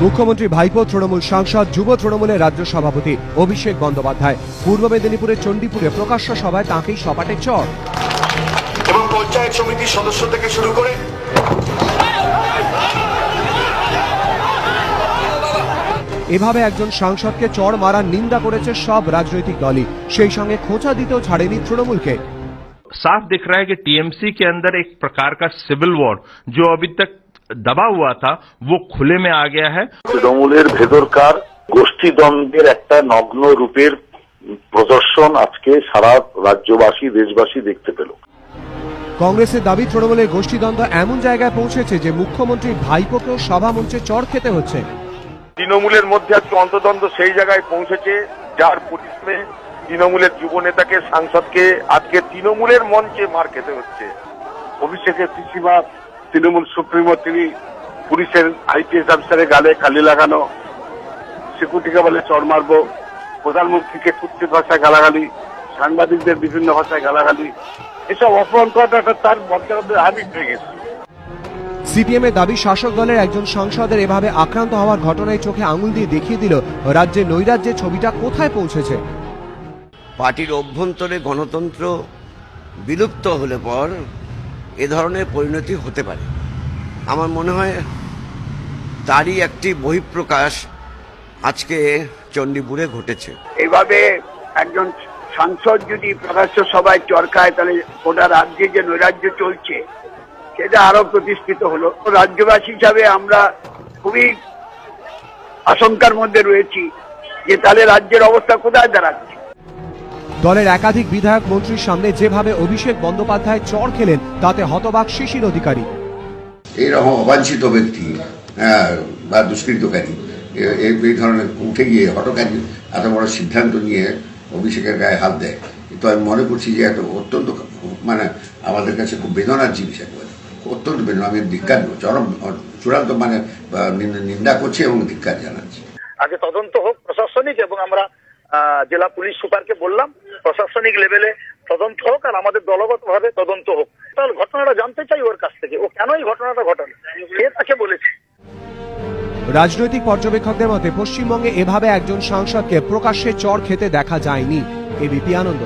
মুখ্যমন্ত্রী ভাইপো তৃণমূল সাংসদ যুব তৃণমূলের রাজ্য সভাপতি অভিষেক বন্দ্যোপাধ্যায় পূর্ব মেদিনীপুরের চণ্ডীপুরে প্রকাশ্য সভায় তাঁকেই সপাটে চড় এবং পঞ্চায়েত সমিতির সদস্য থেকে শুরু করে এভাবে একজন সাংসদকে চড় মারার নিন্দা করেছে সব রাজনৈতিক দলই, সেই সঙ্গে খোঁচা দিতেও ছাড়েনি তৃণমূলকে। साफ दिख रहा है कि टीएमसी के अंदर एक प्रकार का सिविल वॉर जो अभी तक दबा हुआ था वो खुले में आ गया है। তৃণমূলের ভেতরকার গোষ্ঠীদ্বন্দ্বের একটা নগ্ন রূপের প্রদর্শন আজকে সারা রাজ্যবাসী দেশবাসী দেখতে পেল। কংগ্রেসের দাবি তৃণমূলের গোষ্ঠীদ্বন্দ্ব এমন জায়গায় পৌঁছেছে যে মুখ্যমন্ত্রী ভাইপোকেও সভা মঞ্চে চড় খেতে হচ্ছে। তৃণমূলের মধ্যে আজকে অন্তদ্বন্দ্ব সেই জায়গায় পৌঁছেছে যার পরিশ্রমে তৃণমূলের যুব নেতাকে সাংসদকে আজকে তৃণমূলের মঞ্চে মার খেতে হচ্ছে। অভিষেকের পিসিমা তৃণমূল সুপ্রিমো তিনি পুলিশের আইপিএস অফিসারের গালে কালি লাগানো, সিকিউরিটিকে বলে চড় মারবো, প্রধানমন্ত্রীকে কুৎসিত ভাষায় গালাগালি, সাংবাদিকদের বিভিন্ন ভাষায় গালাগালি, এসব অপমান করাটা তার বর্তমানে হ্যাবিট হয়ে গেছে। সিপিএম এর দাবি শাসক দলের একজন সাংসদের এভাবে আক্রান্ত হওয়ার ঘটনায় চোখে আঙুল দিয়ে দেখিয়ে দিল রাজ্যে নৈরাজ্যের ছবিটা কোথায় পৌঁছেছে। পার্টির অভ্যন্তরে গণতন্ত্র বিলুপ্ত হলে পর এ ধরনের পরিণতি হতে পারে। আমার মনে হয় তারই একটি বহিঃপ্রকাশ আজকে চণ্ডীপুরে ঘটেছে। এইভাবে একজন সাংসদ যদি প্রকাশ্য সভায় চরকায় তাহলে গোটা রাজ্যে যে নৈরাজ্য চলছে সেটা আরো প্রতিষ্ঠিত হলো। রাজ্যবাসী হিসাবে আমরা খুবই আশঙ্কার মধ্যে রয়েছি যে তাহলে রাজ্যের অবস্থা কোথায় দাঁড়াচ্ছে। দলের একাধিক বিধায়ক মন্ত্রীর সামনে যেভাবে অভিষেক বন্দ্যোপাধ্যায় চড় খেলেন তাতে হতবাক শিশির অধিকারী। এইরকম অবাঞ্ছিত ব্যক্তি বা দুষ্কৃতকারী এই ধরনের উঠে গিয়ে হটকারী এত বড় সিদ্ধান্ত নিয়ে অভিষেকের গায়ে হাত দেয়, তো আমি মনে করছি যে একটা অত্যন্ত মানে আমাদের কাছে খুব বেদনার জিনিস, একবারে অত্যন্ত বেদনা। আমি ধিক্কার চরম চূড়ান্ত মানে নিন্দা করছি এবং ধিক্কার জানাচ্ছি। আগে তদন্ত হোক প্রশাসনিক, এবং আমরা জেলা পুলিশ সুপারকে বললাম প্রশাসনিক লেভেলে তদন্ত হোক আর আমাদের দলগতভাবে তদন্ত হোক। তাহলে ঘটনাটা জানতে চাই ওর কাছ থেকে, ও কেন এই ঘটনাটা ঘটালো, কে তাকে বলেছে। রাজনৈতিক পর্যবেক্ষকদের মতে পশ্চিমবঙ্গে এভাবে একজন সাংসদকে প্রকাশ্যে চড় খেতে দেখা যায়নি। এবিপি আনন্দ।